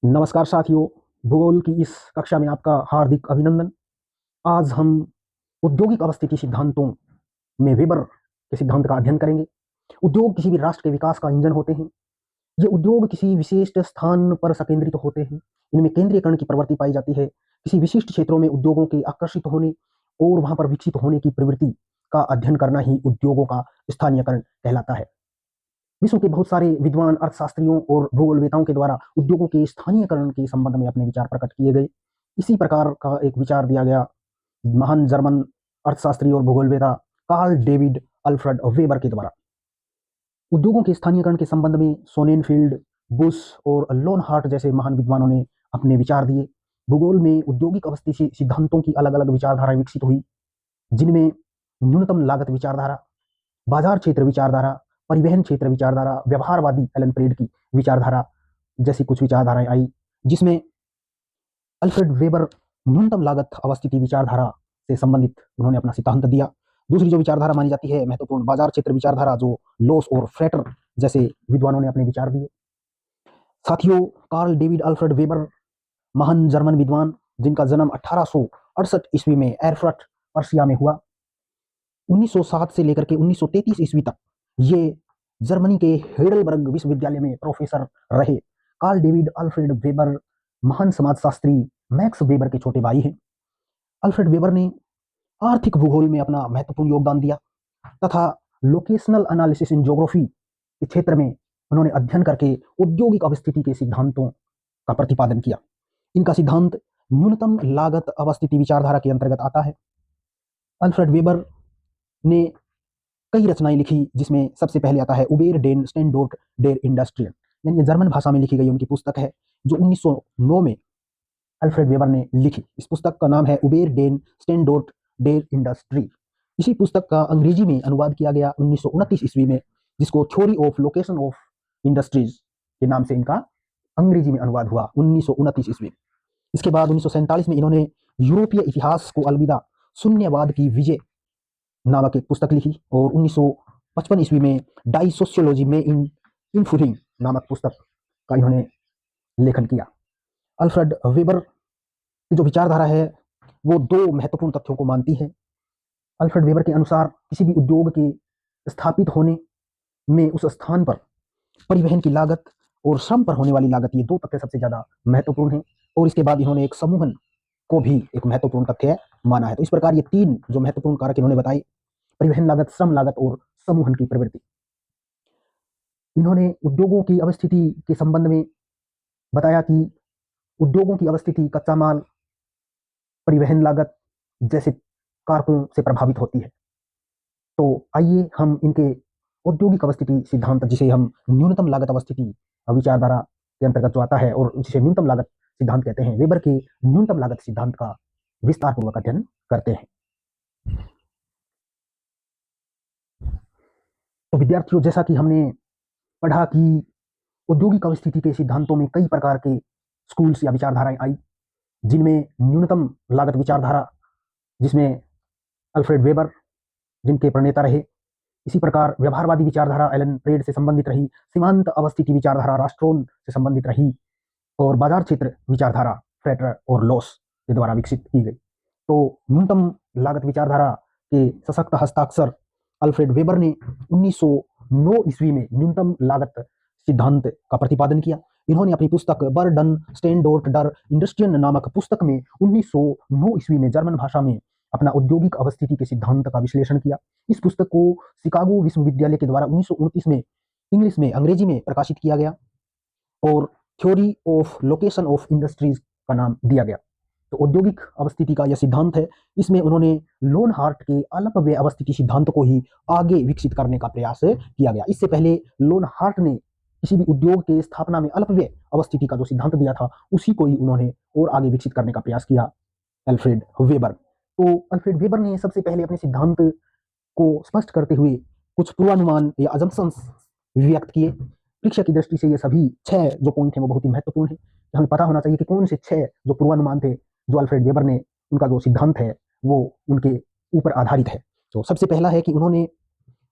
नमस्कार साथियों, भूगोल की इस कक्षा में आपका हार्दिक अभिनंदन। आज हम औद्योगिक अवस्थिति सिद्धांतों में वेबर के सिद्धांत का अध्ययन करेंगे। उद्योग किसी भी राष्ट्र के विकास का इंजन होते हैं। ये उद्योग किसी विशिष्ट स्थान पर संकेंद्रित होते हैं। इनमें केंद्रीयकरण की प्रवृत्ति पाई जाती है। किसी विशिष्ट क्षेत्रों में उद्योगों के आकर्षित होने और वहां पर विकसित होने की प्रवृत्ति का अध्ययन करना ही उद्योगों का स्थानीयकरण कहलाता है। विश्व के बहुत सारे विद्वान अर्थशास्त्रियों और भूगोलवेताओं के द्वारा उद्योगों के स्थानीयकरण के संबंध में अपने विचार प्रकट किए गए। इसी प्रकार का एक विचार दिया गया महान जर्मन अर्थशास्त्री और भूगोलवेता कार्ल डेविड अल्फ्रेड वेबर के द्वारा। उद्योगों के स्थानीयकरण के संबंध में सोनेनफील्ड, बुश और लोनहार्ट जैसे महान विद्वानों ने अपने विचार दिए। भूगोल में औद्योगिक अवस्थिति सिद्धांतों की अलग अलग विचारधाराएं विकसित हुई, जिनमें न्यूनतम लागत विचारधारा, बाजार क्षेत्र विचारधारा, परिवहन क्षेत्र विचारधारा, व्यवहारवादी एलन प्रेड की विचारधारा जैसी कुछ विचारधाराएं आई, जिसमें अल्फ्रेड वेबर न्यूनतम लागत अवस्थिति विचारधारा से संबंधित उन्होंने अपना सिद्धांत दिया। दूसरी जो विचारधारा मानी जाती है महत्वपूर्ण, बाजार क्षेत्र विचारधारा, जो लॉस और फ्रेटर जैसे विद्वानों ने अपने विचार दिए। साथियों, कार्ल डेविड अल्फ्रेड वेबर महान जर्मन विद्वान, जिनका जन्म 1868 ईस्वी में एरफ्रट पर्सिया में हुआ। 1907 से लेकर के 1933 ईस्वी तक ये जर्मनी के हेडलबर्ग विश्वविद्यालय में प्रोफेसर रहे। कार्ल डेविड अल्फ्रेड वेबर महान समाजशास्त्री मैक्स वेबर के छोटे भाई हैं। अल्फ्रेड वेबर ने आर्थिक भूगोल में अपना महत्वपूर्ण योगदान दिया तथा लोकेशनल एनालिसिस इन ज्योग्राफी के क्षेत्र में उन्होंने अध्ययन करके औद्योगिक अवस्थिति के सिद्धांतों का प्रतिपादन किया। इनका सिद्धांत न्यूनतम लागत अवस्थिति विचारधारा के अंतर्गत आता है। अल्फ्रेड वेबर ने कई रचनाएं लिखी, जिसमें सबसे पहले आता है उबेर डेन स्टेनडोर्फ डेर इंडस्ट्रियल, यानी जर्मन भाषा में लिखी गई उनकी पुस्तक है, जो 1909 में अल्फ्रेड वेबर ने लिखी। इस पुस्तक का नाम है उबेर डेन स्टेनडोर्फ डेर इंडस्ट्री। इसी पुस्तक का अंग्रेजी में अनुवाद किया गया 1929 ईस्वी में, जिसको theory of location of industries के नाम से इनका अंग्रेजी में अनुवाद हुआ 1929 ईस्वी। इसके बाद 1947 में इन्होंने यूरोपीय इतिहास को अलविदा, शून्यवाद की विजय नामक एक पुस्तक लिखी और 1955 ईस्वी में डाई सोशियोलॉजी में इन फुरिंग नामक पुस्तक का इन्होंने लेखन किया। अल्फ्रेड वेबर की जो विचारधारा है वो दो महत्वपूर्ण तथ्यों को मानती है। अल्फ्रेड वेबर के अनुसार किसी भी उद्योग के स्थापित होने में उस स्थान पर परिवहन की लागत और श्रम पर होने वाली लागत, ये दो तथ्य सबसे ज्यादा महत्वपूर्ण हैं। और इसके बाद इन्होंने एक समूहन को भी एक महत्वपूर्ण तथ्य माना है। तो इस प्रकार ये तीन जो महत्वपूर्ण कारक इन्होंने बताए, परिवहन लागत, श्रम लागत और समूहन की प्रवृत्ति। इन्होंने उद्योगों की अवस्थिति के संबंध में बताया कि उद्योगों की अवस्थिति कच्चा माल, परिवहन लागत जैसे कारकों से प्रभावित होती है। तो आइए हम इनके औद्योगिक अवस्थिति सिद्धांत, जिसे हम न्यूनतम लागत अवस्थिति विचारधारा के अंतर्गत जो आता है और जिसे न्यूनतम लागत सिद्धांत कहते हैं, वेबर के न्यूनतम लागत सिद्धांत का विस्तार पूर्वक अध्ययन करते हैं। तो विद्यार्थियों, जैसा कि हमने पढ़ा कि औद्योगिक अवस्थिति के सिद्धांतों में कई प्रकार के स्कूल्स या विचारधाराएं आई, जिनमें न्यूनतम लागत विचारधारा, जिसमें अल्फ्रेड वेबर जिनके प्रणेता रहे। इसी प्रकार व्यवहारवादी विचारधारा एलन प्रेड से संबंधित रही। सीमांत अवस्थिति विचारधारा रास्ट्रोन से संबंधित रही और बाजार क्षेत्र विचारधारा फ्रेटर और लॉस के द्वारा विकसित की गई। तो न्यूनतम लागत विचारधारा के सशक्त हस्ताक्षर अल्फ्रेड वेबर ने 1909 ईस्वी में न्यूनतम लागत सिद्धांत का प्रतिपादन किया। इन्होंने अपनी पुस्तक बर्डन स्टेनडोर्फ डर इंडस्ट्रियल नामक पुस्तक में 1909 ईस्वी में जर्मन भाषा में अपना औद्योगिक अवस्थिति के सिद्धांत का विश्लेषण किया। इस पुस्तक को शिकागो विश्वविद्यालय के द्वारा 1929 में इंग्लिश में, अंग्रेजी में प्रकाशित किया गया और theory of location of industries का नाम दिया गया। तो औद्योगिक अवस्थिति का यह सिद्धांत है। इसमें उन्होंने लोनहार्ट के अल्पव्यय अवस्थिति सिद्धांत को ही आगे विकसित करने का प्रयास किया गया। इससे पहले लोनहार्ट ने किसी भी उद्योग के स्थापना में अल्पव्यय अवस्थिति का जो सिद्धांत दिया था, उसी को ही उन्होंने और आगे विकसित करने का प्रयास किया अल्फ्रेड वेबर। तो अल्फ्रेड वेबर ने सबसे पहले अपने सिद्धांत को स्पष्ट करते हुए कुछ पूर्वानुमान या अजम्पशंस व्यक्त किए। परीक्षा की दृष्टि से ये सभी 6 जो पॉइंट हैं वो बहुत ही महत्वपूर्ण है। हमें पता होना चाहिए कि कौन से 6 जो पूर्वानुमान थे जो अल्फ्रेड वेबर ने, उनका जो सिद्धांत है वो उनके ऊपर आधारित है। तो सबसे पहला है कि उन्होंने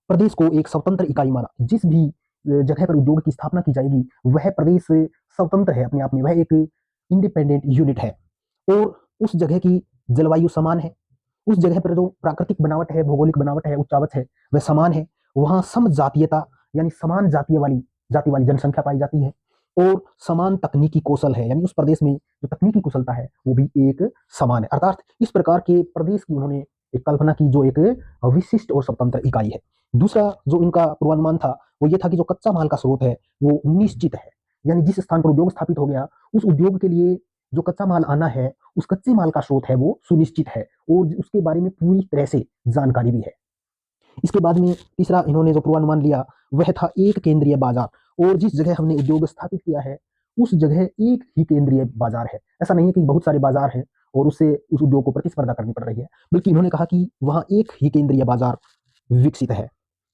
प्रदेश को एक स्वतंत्र इकाई माना। जिस भी जगह पर उद्योग की स्थापना की जाएगी वह प्रदेश स्वतंत्र है अपने आप में, वह एक इंडिपेंडेंट यूनिट है। और उस जगह की जलवायु समान है, उस जगह पर जो प्राकृतिक बनावट है, भौगोलिक बनावट है, उच्चावच है, वह समान है। वहां समजातीयता यानी समान जाति वाली जनसंख्या पाई जाती है, और समान तकनीकी कौशल है, यानी उस प्रदेश में जो तकनीकी कुशलता है वो भी एक समान है। अर्थात इस प्रकार के प्रदेश की उन्होंने एक कल्पना की जो एक विशिष्ट और स्वतंत्र इकाई है। दूसरा जो इनका पूर्वानुमान था वो ये था कि जो कच्चा माल का स्रोत है वो निश्चित है, यानी जिस स्थान पर उद्योग स्थापित हो गया उस उद्योग के लिए जो कच्चा माल आना है उस कच्चे माल का स्रोत है वो सुनिश्चित है, और उसके बारे में पूरी तरह से जानकारी भी है। इसके बाद में तीसरा इन्होंने जो पूर्वानुमान लिया वह था एक केंद्रीय बाजार, और जिस जगह हमने उद्योग स्थापित किया है उस जगह एक ही केंद्रीय बाजार है। ऐसा नहीं है कि बहुत सारे बाजार हैं और उससे उस उद्योग को प्रतिस्पर्धा करनी पड़ रही है, बल्कि इन्होंने कहा कि वहां एक ही केंद्रीय बाजार विकसित है।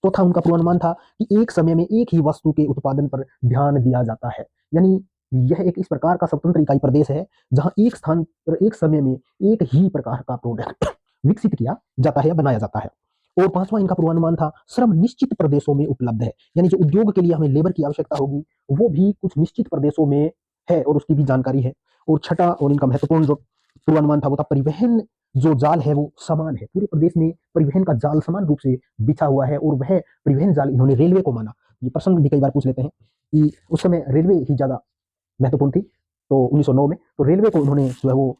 चौथा उनका पूर्वानुमान था कि एक समय में एक ही वस्तु के उत्पादन पर ध्यान दिया जाता है, यानी यह एक इस प्रकार का स्वतंत्र इकाई प्रदेश है जहां एक स्थान पर एक समय में एक ही प्रकार का प्रोडक्ट विकसित किया जाता है या बनाया जाता है। और पांचवा इनका पूर्वानुमान था श्रम निश्चित प्रदेशों में उपलब्ध है, यानी जो उद्योग के लिए हमें लेबर की आवश्यकता होगी वो भी कुछ निश्चित प्रदेशों में है और उसकी भी जानकारी है। और छठा और इनका महत्वपूर्ण जो पूर्वानुमान था वो था परिवहन जो जाल है वो समान है, पूरे प्रदेश में परिवहन का जाल समान रूप से बिछा हुआ है, और वह परिवहन जाल इन्होंने रेलवे को माना। ये प्रश्न भी कई बार पूछ लेते हैं कि उस समय रेलवे ही ज्यादा महत्वपूर्ण थी, तो 1909 में तो रेलवे को उन्होंने जो है वो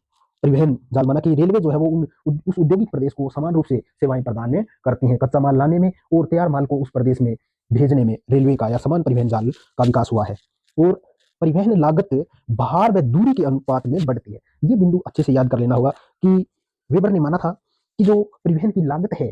परिवहन जाल माना कि रेलवे जो है वो उस औद्योगिक प्रदेश को समान रूप से सेवाएं प्रदान करती हैं, कच्चा माल लाने में और तैयार माल को उस प्रदेश में भेजने में रेलवे का या समान परिवहन जाल का विकास हुआ है। और परिवहन लागत भार व दूरी के अनुपात में बढ़ती है। ये बिंदु अच्छे से याद कर लेना होगा कि वेबर ने माना था कि जो परिवहन की लागत है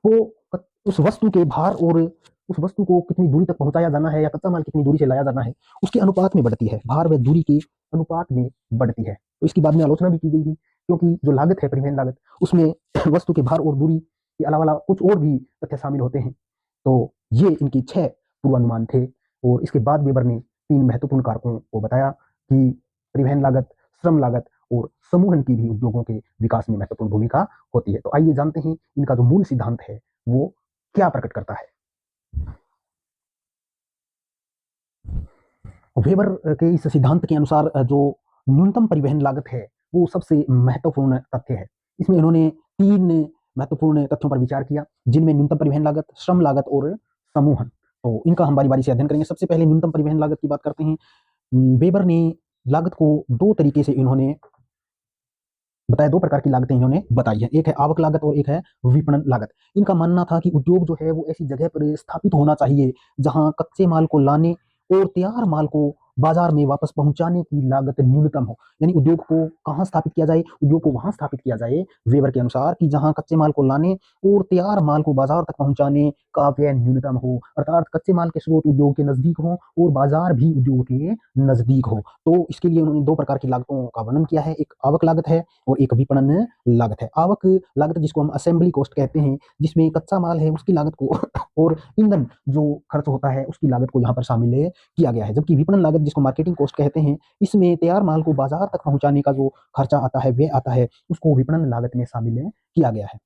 वो उस वस्तु के भार और उस वस्तु को कितनी दूरी तक पहुंचाया जाना है या कच्चा माल कितनी दूरी से लाया जाना है उसके अनुपात में बढ़ती है, भार व दूरी के अनुपात में बढ़ती है। तो इसकी बाद में आलोचना भी की गई थी, क्योंकि जो लागत है परिवहन लागत उसमें वस्तु के भार और दूरी के अलावा कुछ और भी तथ्य शामिल होते हैं। तो ये इनकी 6 पूर्वानुमान थे, और इसके बाद वेबर ने 3 महत्वपूर्ण कारकों को बताया कि परिवहन लागत, श्रम लागत और समूहन की भी उद्योगों के विकास में महत्वपूर्ण भूमिका होती है। तो आइए जानते हैं इनका जो मूल सिद्धांत है वो क्या प्रकट करता है। वेबर के इस सिद्धांत के अनुसार जो न्यूनतम परिवहन लागत है वो सबसे महत्वपूर्ण तथ्य है। इसमें इन्होंने 3 महत्वपूर्ण तथ्यों पर विचार किया, जिनमें न्यूनतम परिवहन लागत, श्रम लागत और समूहन। तो इनका हम बारी बारी से अध्ययन करेंगे। सबसे पहले न्यूनतम परिवहन लागत की बात करते हैं। वेबर ने लागत को 2 तरीके से इन्होंने बताया, 2 प्रकार की लागतें इन्होंने बताई है, एक है आवक लागत और एक है विपणन लागत। इनका मानना था कि उद्योग जो है वो ऐसी जगह पर स्थापित होना चाहिए जहां कच्चे माल को लाने और तैयार माल को बाजार में वापस पहुंचाने की लागत न्यूनतम हो। यानी उद्योग को कहां स्थापित किया जाए, उद्योग को वहां स्थापित किया जाए वेबर के अनुसार कि जहां कच्चे माल को लाने और तैयार माल को बाजार तक पहुंचाने का व्यय न्यूनतम हो, अर्थात कच्चे माल के स्रोत उद्योग के नजदीक हो और बाजार भी उद्योग के नजदीक हो। तो इसके लिए उन्होंने 2 प्रकार की लागतों का वर्णन किया है, एक आवक लागत है और एक विपणन लागत है। आवक लागत जिसको हम असेंबली कॉस्ट कहते हैं, जिसमें कच्चा माल है उसकी लागत को और ईंधन जो खर्च होता है उसकी लागत को यहाँ पर शामिल किया गया है। जबकि विपणन लागत जिसको मार्केटिंग कॉस्ट कहते हैं, इसमें तैयार माल को बाजार तक पहुंचाने का जो खर्चा आता है वह आता है, उसको विपणन लागत में शामिल किया गया है।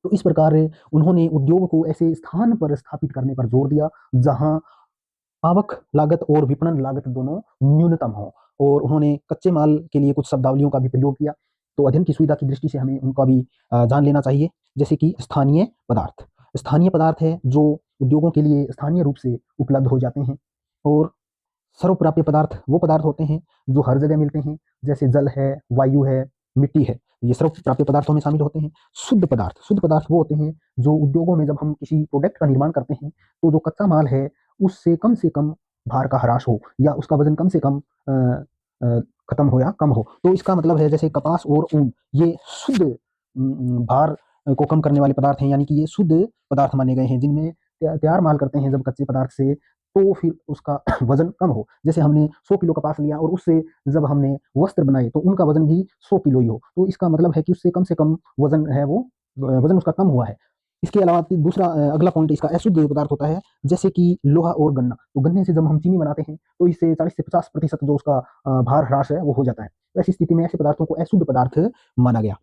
तो इस प्रकार उन्होंने उद्योग को ऐसे स्थान पर स्थापित करने पर जोर दिया जहां आवक लागत और विपणन लागत दोनों न्यूनतम हो, और उन्होंने कच्चे माल के लिए कुछ शब्दावलियों का भी प्रयोग किया। तो अध्ययन की सुविधा की दृष्टि से हमें उनका भी जान लेना चाहिए, जैसे कि स्थानीय पदार्थ। स्थानीय पदार्थ है जो उद्योगों के लिए स्थानीय रूप से उपलब्ध हो जाते हैं, और सर्वप्राप्य पदार्थ वो पदार्थ होते हैं जो हर जगह मिलते हैं, जैसे जल है, वायु है, मिट्टी है, ये सर्वप्राप्य पदार्थों में शामिल होते हैं। शुद्ध पदार्थ वो होते हैं जो उद्योगों में जब हम किसी प्रोडक्ट का निर्माण करते हैं तो जो कच्चा माल है उससे कम भार का ह्रास हो या उसका वजन कम से कम खत्म हो या कम हो। तो इसका मतलब है जैसे कपास और ऊन, ये शुद्ध भार को कम करने वाले पदार्थ हैं, यानी कि ये शुद्ध पदार्थ माने गए हैं जिनमें तैयार माल करते हैं जब कच्चे पदार्थ से तो फिर उसका वजन कम हो। जैसे हमने 100 किलो कपास लिया और उससे जब हमने वस्त्र बनाए तो उनका वजन भी 100 किलो ही हो, तो इसका मतलब है कि उससे कम वजन है वो वजन उसका कम हुआ है। इसके अलावा दूसरा अगला पॉइंट इसका अशुद्ध पदार्थ होता है, जैसे कि लोहा और गन्ना। तो गन्ने से जब हम चीनी बनाते हैं तो इससे 40 से 50% जो उसका भार ह्रास है वो हो जाता है। ऐसी स्थिति में ऐसे पदार्थों को अशुद्ध पदार्थ माना गया।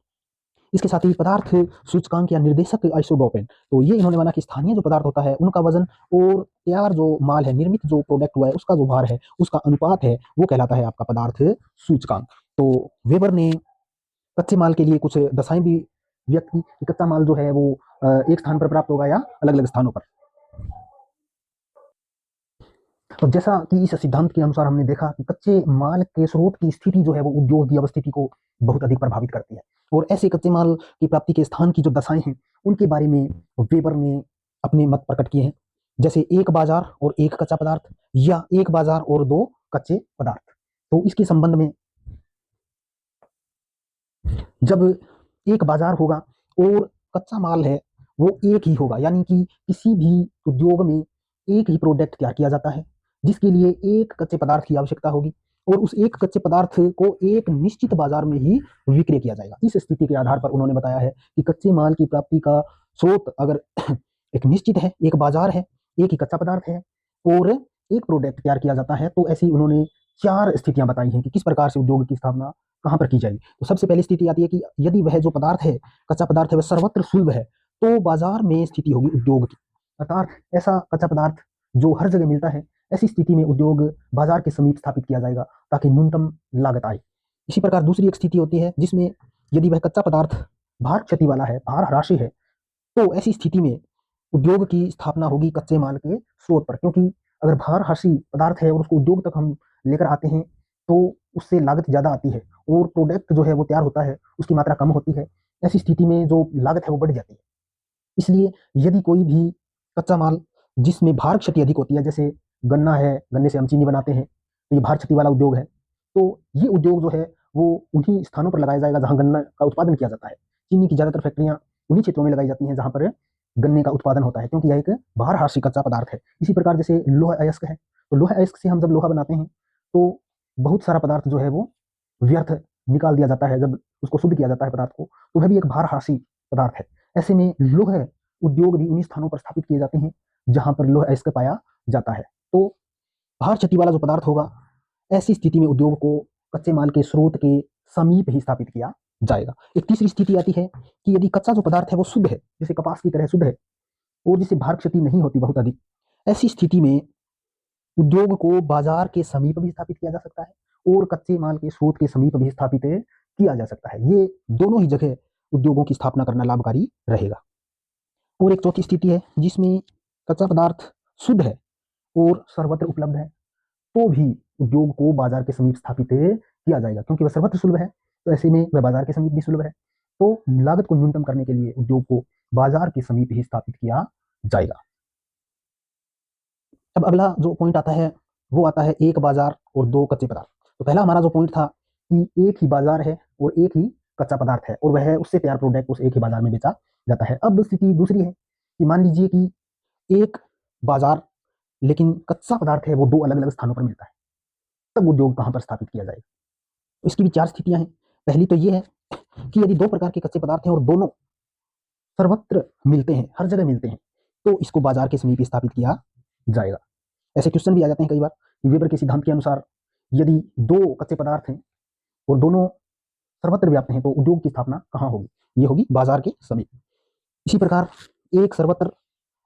इसके साथ ही पदार्थ सूचकांक या निर्देशक आइसोडोपेन, तो ये इन्होंने माना कि स्थानीय जो पदार्थ होता है उनका वजन और तैयार जो माल है, निर्मित जो प्रोडक्ट हुआ है उसका जो भार है, उसका अनुपात है, वो कहलाता है आपका पदार्थ सूचकांक। तो वेबर ने कच्चे माल के लिए कुछ दशाएं भी व्यक्त की कि कच्चा माल जो है वो एक स्थान पर प्राप्त होगा या अलग अलग स्थानों पर। तो जैसा कि इस सिद्धांत के अनुसार हमने देखा कि कच्चे माल के स्रोत की स्थिति जो है वो उद्योग की अवस्थिति को बहुत अधिक प्रभावित करती है, और ऐसे कच्चे माल की प्राप्ति के स्थान की जो दशाएं हैं उनके बारे में वेबर ने अपने मत प्रकट किए हैं, जैसे एक बाजार और एक कच्चा पदार्थ, या एक बाजार और दो कच्चे पदार्थ। तो इसके संबंध में जब एक बाजार होगा और कच्चा माल है वो एक ही होगा, यानी कि किसी भी उद्योग में एक ही प्रोडक्ट तैयार किया जाता है जिसके लिए एक कच्चे पदार्थ की आवश्यकता होगी, और उस एक कच्चे पदार्थ को एक निश्चित बाजार में ही विक्रय किया जाएगा। इस स्थिति के आधार पर उन्होंने बताया है कि कच्चे माल की प्राप्ति का स्रोत अगर एक निश्चित है, एक बाजार है, एक ही कच्चा पदार्थ है और एक प्रोडक्ट तैयार किया जाता है, तो ऐसी उन्होंने 4 स्थितियां बताई हैं कि किस प्रकार से उद्योग की स्थापना कहाँ पर की जाएगी। तो सबसे पहली स्थिति आती है कि यदि वह जो पदार्थ है, कच्चा पदार्थ है, वह सर्वत्र सुलभ है, तो बाजार में स्थिति होगी उद्योग की। अर्थात ऐसा कच्चा पदार्थ जो हर जगह मिलता है, ऐसी स्थिति में उद्योग बाजार के समीप स्थापित किया जाएगा ताकि न्यूनतम लागत आए। इसी प्रकार दूसरी एक स्थिति होती है जिसमें यदि वह कच्चा पदार्थ भार क्षति वाला है, भार ह्रासी है, तो ऐसी स्थिति में उद्योग की स्थापना होगी कच्चे माल के स्रोत पर, क्योंकि अगर भार ह्रासी पदार्थ है और उसको उद्योग तक हम लेकर आते हैं तो उससे लागत ज़्यादा आती है और प्रोडक्ट जो है वो तैयार होता है उसकी मात्रा कम होती है। ऐसी स्थिति में जो लागत है वो बढ़ जाती है। इसलिए यदि कोई भी कच्चा माल जिसमें भार क्षति अधिक होती है, जैसे गन्ना है, गन्ने से हम चीनी बनाते हैं, तो ये भार क्षति वाला उद्योग है, तो ये उद्योग जो है वो उन्हीं स्थानों पर लगाया जाएगा जहाँ गन्ना का उत्पादन किया जाता है। चीनी की ज़्यादातर फैक्ट्रियाँ उन्हीं क्षेत्रों में लगाई जाती हैं जहाँ पर गन्ने का उत्पादन होता है, क्योंकि यह एक भार ह्रासी कच्चा पदार्थ है। इसी प्रकार जैसे लोहा अयस्क है, तो लोहा अयस्क से हम जब लोहा बनाते हैं तो बहुत सारा पदार्थ जो है वो व्यर्थ निकाल दिया जाता है, जब उसको शुद्ध किया जाता है पदार्थ को, तो वह भी एक भार ह्रासी पदार्थ है। ऐसे में लोह उद्योग भी उन्हीं स्थानों पर स्थापित किए जाते हैं जहां पर लोह अयस्क पाया जाता है। तो भार क्षति वाला जो पदार्थ होगा, ऐसी स्थिति में उद्योग को कच्चे माल के स्रोत के समीप ही स्थापित किया जाएगा। एक तीसरी स्थिति आती है कि यदि कच्चा जो पदार्थ है वो शुद्ध है, जैसे कपास की तरह शुद्ध है और जिसे भार क्षति नहीं होती बहुत अधिक, ऐसी स्थिति में उद्योग को बाजार के समीप भी स्थापित किया जा सकता है और कच्चे माल के स्रोत के समीप भी स्थापित किया जा सकता है। ये दोनों ही जगह उद्योगों की स्थापना करना लाभकारी रहेगा। और एक चौथी स्थिति है जिसमें कच्चा पदार्थ शुद्ध है और सर्वत्र उपलब्ध है, तो भी उद्योग को बाजार के समीप स्थापित किया जाएगा, क्योंकि वह सर्वत्र सुलभ है, तो ऐसे में वह बाजार के समीप भी सुलभ है। तो लागत को न्यूनतम करने के लिए उद्योग को बाजार के समीप ही स्थापित किया जाएगा। अब अगला जो पॉइंट आता है वो आता है एक बाजार और दो कच्चे पदार्थ। तो पहला हमारा जो पॉइंट था कि एक ही बाजार है और एक ही कच्चा पदार्थ है और वह उससे तैयार प्रोडक्ट उस एक ही बाजार में बेचा जाता है। अब स्थिति दूसरी है कि मान लीजिए कि एक बाजार लेकिन कच्चा पदार्थ है वो दो अलग अलग स्थानों पर मिलता है, तब उद्योग कहाँ पर स्थापित किया जाएगा। तो इसकी भी 4 स्थितियां हैं। पहली तो ये है कि यदि दो प्रकार के कच्चे पदार्थ हैं और दोनों सर्वत्र मिलते हैं, हर जगह मिलते हैं, तो इसको बाजार के समीप स्थापित किया जाएगा। ऐसे क्वेश्चन भी आ जाते हैं कई बार कि वेबर के सिद्धांत के अनुसार यदि दो कच्चे पदार्थ हैं और दोनों सर्वत्र व्याप्त हैं तो उद्योग की स्थापना कहाँ होगी, ये होगी बाजार के समीप। इसी प्रकार एक सर्वत्र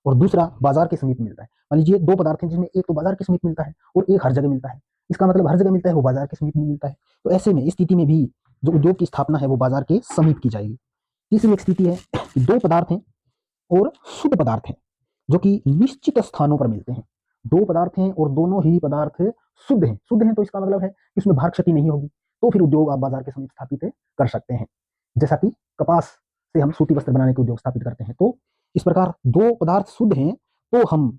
और दूसरा बाजार के समीप मिलता है। मान लीजिए दो पदार्थ हैं जिसमें एक तो बाजार के समीप मिलता है और एक हर जगह मिलता है, इसका मतलब हर जगह मिलता है वो बाजार के समीप नहीं मिलता है। तो ऐसे में इस स्थिति में भी जो उद्योग की स्थापना है वो बाजार के समीप की जाएगी। तीसरी एक स्थिति है कि दो पदार्थ हैं और शुद्ध पदार्थ हैं जो कि निश्चित स्थानों पर मिलते हैं। दो पदार्थ हैं और दोनों ही पदार्थ शुद्ध हैं। शुद्ध हैं तो इसका मतलब है कि उसमें भार क्षति नहीं होगी, तो फिर उद्योग आप बाजार के समीप स्थापित कर सकते हैं। जैसा कि कपास से हम सूती वस्त्र बनाने के उद्योग स्थापित करते हैं। तो इस प्रकार दो पदार्थ शुद्ध हैं तो हम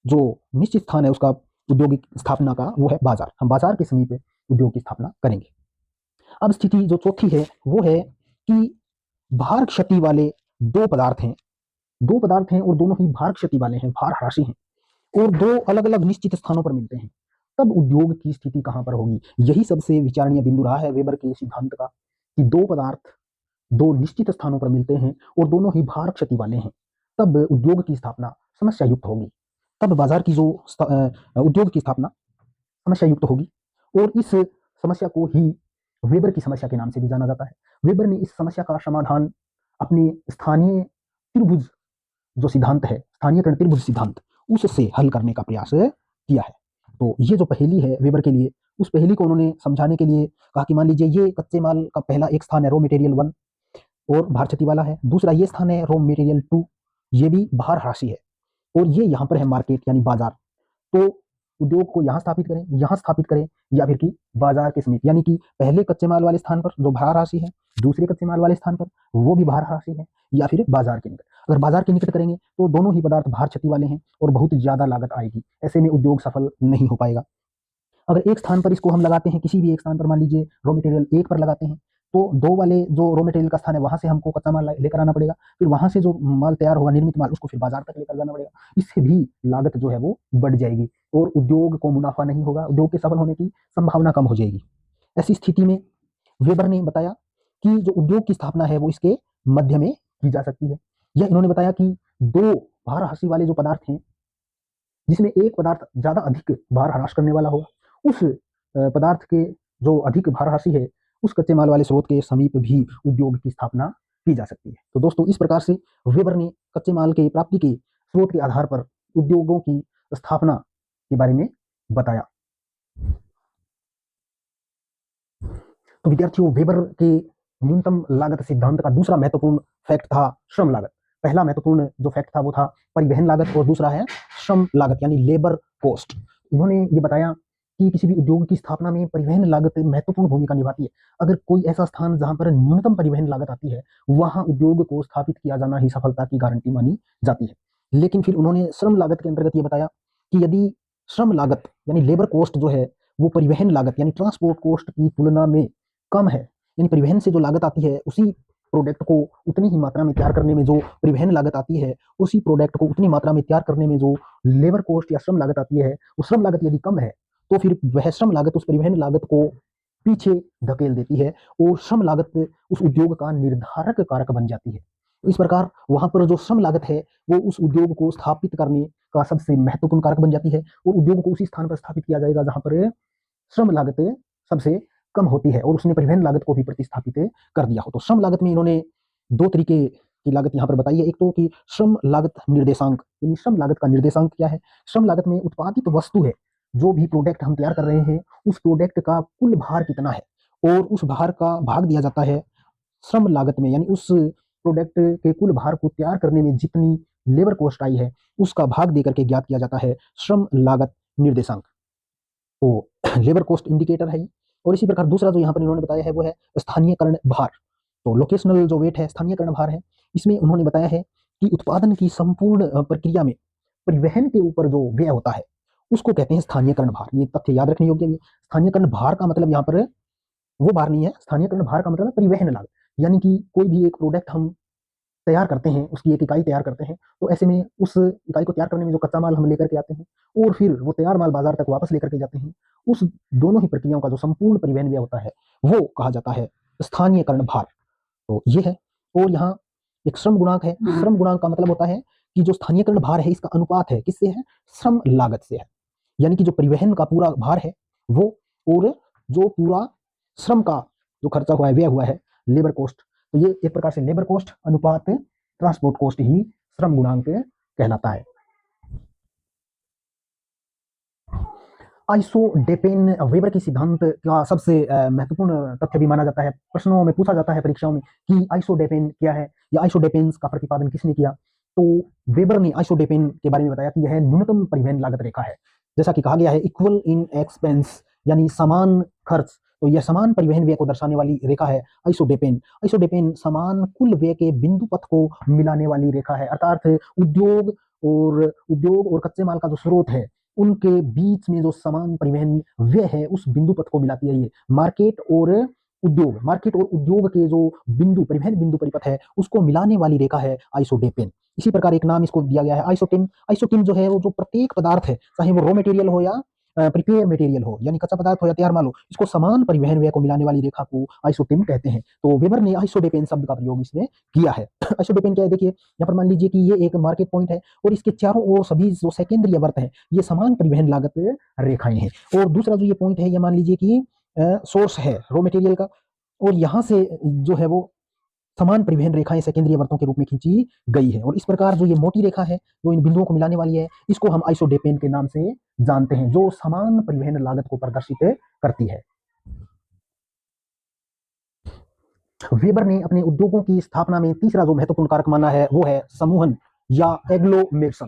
जो निश्चित स्थान है उसका औद्योगिक स्थापना का वो है बाजार, हम बाजार के समीप उद्योग की स्थापना करेंगे। अब स्थिति जो चौथी है वो है कि भार क्षति वाले दो पदार्थ हैं और दोनों ही भार क्षति वाले हैं, भार ह्रासी हैं और दो अलग अलग निश्चित स्थानों पर मिलते हैं, तब उद्योग की स्थिति कहां पर होगी। यही सबसे विचारणीय बिंदु रहा है वेबर के सिद्धांत का कि दो पदार्थ दो निश्चित स्थानों पर मिलते हैं और दोनों ही भार क्षति वाले हैं, तब उद्योग की स्थापना समस्या युक्त होगी। तब बाजार की जो उद्योग की स्थापना समस्या युक्त होगी और इस समस्या को ही वेबर की समस्या के नाम से भी जाना जाता है। वेबर ने इस समस्या का समाधान अपने स्थानीय त्रिभुज जो सिद्धांत है, स्थानीयकरण त्रिभुज सिद्धांत, उससे हल करने का प्रयास किया है। तो ये जो पहेली है वेबर के लिए, उस पहेली को उन्होंने समझाने के लिए कहा कि मान लीजिए ये कच्चे माल का पहला एक स्थान है रॉ मटेरियल 1 और भार क्षति वाला है, दूसरा ये स्थान है रॉ मटेरियल 2, ये भी भार राशि है, और ये यहाँ पर है मार्केट यानी बाजार। तो उद्योग को यहाँ स्थापित करें या फिर कि बाजार के समीप, यानी कि पहले कच्चे माल वाले स्थान पर जो भार राशि है, दूसरे कच्चे माल वाले स्थान पर वो भी भार राशि है, या फिर बाजार के निकट। अगर बाजार के निकट करेंगे तो दोनों ही पदार्थ भार क्षति वाले हैं और बहुत ज्यादा लागत आएगी, ऐसे में उद्योग सफल नहीं हो पाएगा। अगर एक स्थान पर इसको हम लगाते हैं, किसी भी एक स्थान पर मान लीजिए रॉ मटेरियल 1 पर लगाते हैं, तो 2 वाले जो रॉ मटेरियल का स्थान है वहां से हमको कच्चा माल लेकर आना पड़ेगा, फिर वहां से जो माल तैयार होगा निर्मित माल उसको फिर बाजार तक लेकर जाना पड़ेगा। इससे भी लागत जो है वो बढ़ जाएगी और उद्योग को मुनाफा नहीं होगा, उद्योग के सफल होने की संभावना कम हो जाएगी। ऐसी स्थिति में वेबर ने बताया कि जो उद्योग की स्थापना है वो इसके मध्य में की जा सकती है। यह इन्होंने बताया कि 2 भार राशि वाले जो पदार्थ हैं, जिसमें एक पदार्थ ज्यादा अधिक भार ह्रास करने वाला होगा, उस पदार्थ के जो अधिक भार राशि है उस कच्चे माल वाले स्रोत के समीप भी उद्योग की स्थापना की जा सकती है। तो दोस्तों इस प्रकार से वेबर ने कच्चे माल के प्राप्ति के स्रोत के आधार पर उद्योगों की स्थापना के बारे में बताया। तो विद्यार्थियों, वेबर के न्यूनतम लागत सिद्धांत का दूसरा महत्वपूर्ण फैक्ट था श्रम लागत। पहला महत्वपूर्ण जो फैक्ट था वो था परिवहन लागत और दूसरा है श्रम लागत यानी लेबर कॉस्ट। इन्होंने ये बताया कि किसी भी उद्योग की स्थापना में परिवहन लागत महत्वपूर्ण भूमिका निभाती है। अगर कोई ऐसा स्थान जहां पर न्यूनतम परिवहन लागत आती है, वहां उद्योग को स्थापित किया जाना ही सफलता की गारंटी मानी जाती है। लेकिन फिर उन्होंने श्रम लागत के अंतर्गत ये बताया कि यदि श्रम लागत यानी लेबर कॉस्ट जो है वो परिवहन लागत यानी ट्रांसपोर्ट कॉस्ट की तुलना में कम है, यानी परिवहन से जो लागत आती है उसी प्रोडक्ट को उतनी ही मात्रा में तैयार करने में जो परिवहन लागत आती है, उसी प्रोडक्ट को उतनी मात्रा में तैयार करने में जो लेबर कॉस्ट या श्रम लागत आती है, वो श्रम लागत यदि कम है तो फिर वह श्रम लागत उस परिवहन लागत को पीछे धकेल देती है और श्रम लागत उस उद्योग का निर्धारक कारक बन जाती है। इस प्रकार वहां पर जो श्रम लागत है वो उस उद्योग को स्थापित करने का सबसे महत्वपूर्ण कारक बन जाती है और उद्योग को उसी स्थान पर स्थापित किया जाएगा जहां पर श्रम लागत सबसे कम होती है और उसने परिवहन लागत को भी प्रतिस्थापित कर दिया हो। तो श्रम लागत में इन्होंने 2 तरीके की लागत यहाँ पर बताई है। एक तो कि श्रम लागत निर्देशांक, यानी श्रम लागत का निर्देशांक क्या है? श्रम लागत में उत्पादित वस्तु है, जो भी प्रोडक्ट हम तैयार कर रहे हैं उस प्रोडक्ट का कुल भार कितना है और उस भार का भाग दिया जाता है श्रम लागत में, यानी उस प्रोडक्ट के कुल भार को तैयार करने में जितनी लेबर कॉस्ट आई है उसका भाग देकर के ज्ञात किया जाता है श्रम लागत निर्देशांक। तो लेबर कॉस्ट इंडिकेटर है। और इसी प्रकार दूसरा जो यहाँ पर इन्होंने बताया है वो है स्थानीयकरण भार। तो लोकेशनल जो वेट है, स्थानीयकरण भार है, इसमें उन्होंने बताया है कि उत्पादन की संपूर्ण प्रक्रिया में परिवहन के ऊपर जो व्यय होता है उसको कहते हैं स्थानीयकरण भार। ये तथ्य याद रखने योग्य है। स्थानीयकरण भार का मतलब यहाँ पर वो भार नहीं है, स्थानीयकरण भार का मतलब है परिवहन लागत, यानी कि कोई भी एक प्रोडक्ट हम तैयार करते हैं, उसकी एक इकाई तैयार करते हैं, तो ऐसे में उस इकाई को तैयार करने में जो कच्चा माल हम लेकर के आते हैं और फिर वो तैयार माल बाजार तक वापस लेकर के जाते हैं, उस दोनों ही प्रक्रियाओं का जो संपूर्ण परिवहन व्यय होता है वो कहा जाता है स्थानीयकरण भार। तो ये है। और यहाँ एक श्रम गुणांक है। श्रम गुणांक का मतलब होता है कि जो स्थानीयकरण भार है इसका अनुपात है किससे है? श्रम लागत से है। यानी कि जो परिवहन का पूरा भार है वो और जो पूरा श्रम का जो खर्चा हुआ है, व्यय हुआ है, लेबर कॉस्ट, तो ये एक प्रकार से लेबर कॉस्ट अनुपात ट्रांसपोर्ट कॉस्ट ही श्रम गुणांक कहलाता है। आइसोडेपेन वेबर की सिद्धांत का सबसे महत्वपूर्ण तथ्य भी माना जाता है। प्रश्नों में पूछा जाता है परीक्षाओं में कि आइसोडेपेन क्या है या आइसोडेपेन्स का प्रतिपादन किसने किया? तो वेबर ने आइसोडेपेन के बारे में बताया कि यह न्यूनतम परिवहन लागत रेखा है। जैसा कि कहा गया है इक्वल इन एक्सपेंस, यानी समान खर्च, तो यह समान परिवहन व्यय को दर्शाने वाली रेखा है आइसोडेपेन। आइसोडेपेन समान कुल व्यय के बिंदु पथ को मिलाने वाली रेखा है, अर्थात उद्योग और कच्चे माल का जो स्रोत है उनके बीच में जो समान परिवहन व्यय है उस बिंदु पथ को मिलाती है। ये मार्केट और उद्योग के जो बिंदु परिवहन बिंदु परिपथ है उसको मिलाने वाली रेखा है आइसोडेपेन। इसी प्रकार एक नाम इसको दिया गया है आइसोटिन। आइसोटिन जो है वो जो प्रत्येक पदार्थ है, चाहे वो रॉ मटेरियल हो या प्रिपेयर मटेरियल हो, यानी कच्चा पदार्थ हो या तैयार माल हो, इसको समान परिवहन व्यय को मिलाने वाली रेखा को आइसोटिन कहते हैं। तो वेबर ने आइसोडेपेन शब्द का प्रयोग इसमें किया है। आइसोडेपेन क्या है? देखिए यहाँ पर मान लीजिए कि ये एक मार्केट पॉइंट है और इसके चारों ओर सभी जो सेकेंडरी वर्त है ये समान परिवहन लागत रेखाएं हैं। और दूसरा जो ये पॉइंट है ये मान लीजिए कि सोर्स है रॉ मटेरियल का, और यहाँ से जो है वो समान परिवहन रेखाएं सेकेंडरी वर्तों के रूप में खींची गई है। और इस प्रकार जो ये मोटी रेखा है जो इन बिंदुओं को मिलाने वाली है, इसको हम आइसोडेपेन के नाम से जानते हैं, जो समान परिवहन लागत को प्रदर्शित करती है। वेबर ने अपने उद्योगों की स्थापना में तीसरा जो महत्वपूर्ण कारक माना है वो है समूहन या एग्लोमेरेशन।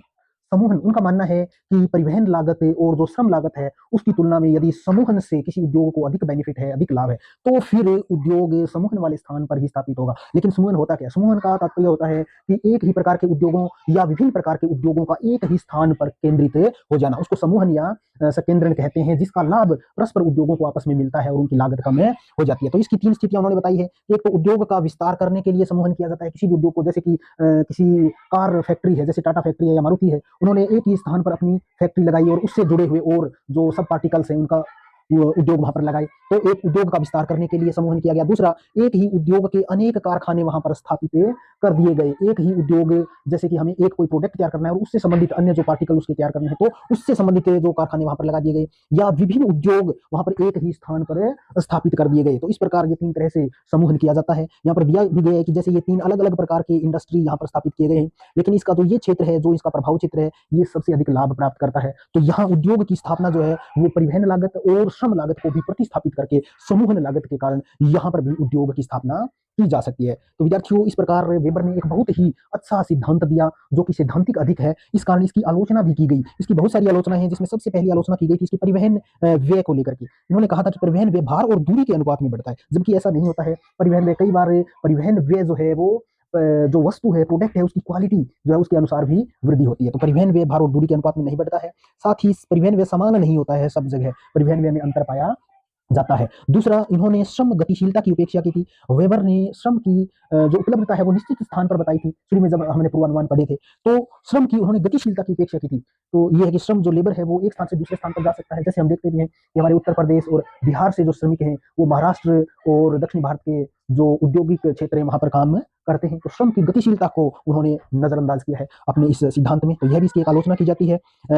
समूहन, उनका मानना है कि परिवहन लागत और जो श्रम लागत है उसकी तुलना में यदि समूहन से किसी उद्योग को अधिक बेनिफिट है, अधिक लाभ है, तो फिर उद्योग समूहन वाले स्थान पर ही स्थापित होगा। लेकिन समूहन होता क्या? समूहन का तात्पर्य होता है कि एक ही प्रकार के उद्योगों या विभिन्न प्रकार के उद्योगों का एक ही स्थान पर केंद्रित हो जाना, उसको समूहन या संकेंद्रण कहते हैं, जिसका लाभ परस्पर उद्योगों को आपस में मिलता है और उनकी लागत कम हो जाती है। तो इसकी तीन स्थितियां उन्होंने बताई है। एक तो उद्योग का विस्तार करने के लिए समूहन किया जाता है किसी भी उद्योग को, जैसे कि किसी कार फैक्ट्री है, जैसे टाटा फैक्ट्री है या मारुति है, उन्होंने एक ही स्थान पर अपनी फैक्ट्री लगाई और उससे जुड़े हुए और जो सब पार्टिकल्स हैं उनका उद्योग वहां पर लगाए, तो एक उद्योग का विस्तार करने के लिए समूहन किया गया। दूसरा, एक ही उद्योग के अनेक कारखाने वहां पर स्थापित कर दिए गए। एक ही उद्योग, जैसे कि हमें एक कोई प्रोडक्ट तैयार करना है और उससे संबंधित अन्य जो पार्टिकल उसके तैयार करने हैं, तो उससे संबंधित जो कारखाने वहां पर लगा दिए गए, या विभिन्न उद्योग वहां पर एक ही स्थान पर स्थापित कर दिए गए। तो इस प्रकार ये तीन तरह से समूहन किया जाता है। यहाँ पर दिया भी गया है कि जैसे ये तीन अलग अलग प्रकार के इंडस्ट्री यहाँ पर स्थापित किए गए हैं, लेकिन इसका जो ये क्षेत्र है, जो इसका प्रभाव क्षेत्र है, ये सबसे अधिक लाभ प्राप्त करता है। तो यहाँ उद्योग की स्थापना जो है वो परिवहन लागत और श्रम लागत को भी प्रतिस्थापित करके समूहन लागत के कारण यहाँ पर भी उद्योग की स्थापना की जा सकती है। तो विद्यार्थियों, इस प्रकार वेबर ने एक बहुत ही अच्छा सिद्धांत दिया जो कि सैद्धांतिक अधिक है, इस कारण इसकी आलोचना भी की गई। इसकी बहुत सारी आलोचना है, जिसमें सबसे पहली आलोचना की गई थी इसकी परिवहन व्यय को लेकर के। इन्होंने कहा था कि परिवहन व्यय भार और दूरी के अनुपात में बढ़ता है, जबकि ऐसा नहीं होता है। परिवहन व्यय, कई बार परिवहन व्यय जो है वो जो वस्तु है, प्रोडक्ट है, उसकी क्वालिटी जो है उसके अनुसार भी वृद्धि होती है। तो परिवहन व्यय भार और दूरी के अनुपात में नहीं बढ़ता है। साथ ही परिवहन व्यय समान नहीं होता है सब जगह, परिवहन व्यय में अंतर पाया जाता है। दूसरा, इन्होंने श्रम गतिशीलता की उपेक्षा की थी। वेबर ने श्रम की जो उपलब्धता है वो निश्चित स्थान पर बताई थी। शुरू में जब हमने पूर्वानुमान पढ़े थे, तो श्रम की उन्होंने गतिशीलता की उपेक्षा की थी। तो ये है कि श्रम जो लेबर है वो एक स्थान से दूसरे स्थान पर जा सकता है। जैसे हम देखते भी हैं कि हमारे उत्तर प्रदेश और बिहार से जो श्रमिक हैं वो महाराष्ट्र और दक्षिण भारत के जो औद्योगिक क्षेत्र है वहां पर काम करते हैं। तो श्रम की गतिशीलता को उन्होंने नजरअंदाज किया है अपने इस सिद्धांत में। तो यह भी इसकी एक आलोचना की जाती है।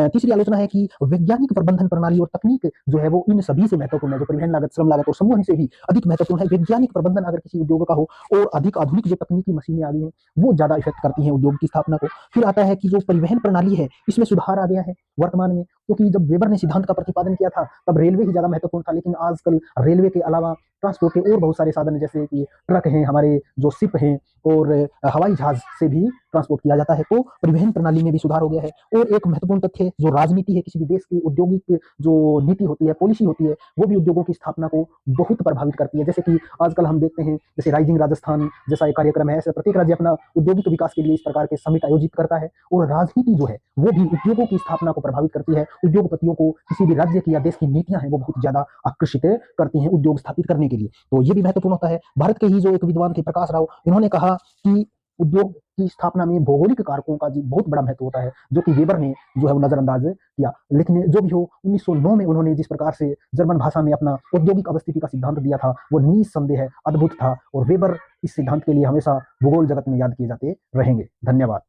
तीसरी आलोचना है कि वैज्ञानिक प्रबंधन प्रणाली और तकनीक जो है वो इन सभी से महत्वपूर्ण है। जो परिवहन लागत, श्रम लागत और समूहन से भी अधिक महत्वपूर्ण है। वैज्ञानिक प्रबंधन अगर किसी उद्योग का हो और अधिक आधुनिक जो तकनीकी मशीनें आ गई हैं वो ज्यादा इफेक्ट करती हैं उद्योग की स्थापना को। फिर आता है कि जो परिवहन प्रणाली है इसमें सुधार आ गया है वर्तमान में, क्योंकि जब वेबर ने सिद्धांत का प्रतिपादन किया था तब रेलवे ही ज्यादा महत्वपूर्ण था, लेकिन आजकल रेलवे के अलावा ट्रांसपोर्ट के और बहुत सारे साधन हैं, जैसे कि ट्रक हैं, हमारे जो शिप हैं, और हवाई जहाज से भी ट्रांसपोर्ट किया जाता है। तो परिवहन प्रणाली में भी सुधार हो गया है। और एक महत्वपूर्ण तथ्य, जो राजनीति है, किसी भी देश की औद्योगिक जो नीति होती है, पॉलिसी होती है, वो भी उद्योगों की स्थापना को बहुत प्रभावित करती है। जैसे कि आजकल हम देखते हैं, जैसे राइजिंग राजस्थान जैसा एक कार्यक्रम है, ऐसे प्रत्येक राज्य अपना औद्योगिक विकास के लिए इस प्रकार के समिट आयोजित करता है। और राजनीति जो है वो भी उद्योगों की स्थापना को प्रभावित करती है। उद्योगपतियों को किसी भी राज्य की या देश की नीतियां हैं वो बहुत ज्यादा आकर्षित करती हैं उद्योग स्थापित करने के लिए। तो ये भी महत्वपूर्ण होता है। भारत के ही जो एक विद्वान थे प्रकाश राव, इन्होंने कहा कि उद्योग की स्थापना में भौगोलिक कारकों का बहुत बड़ा महत्व होता है, जो कि वेबर ने जो है वो नजरअंदाज किया। लेकिन जो भी हो, 1909 में उन्होंने जिस प्रकार से जर्मन भाषा में अपना औद्योगिक अवस्थिति का सिद्धांत दिया था वो निस्संदेह अद्भुत था। और वेबर इस सिद्धांत के लिए हमेशा भूगोल जगत में याद किए जाते रहेंगे। धन्यवाद।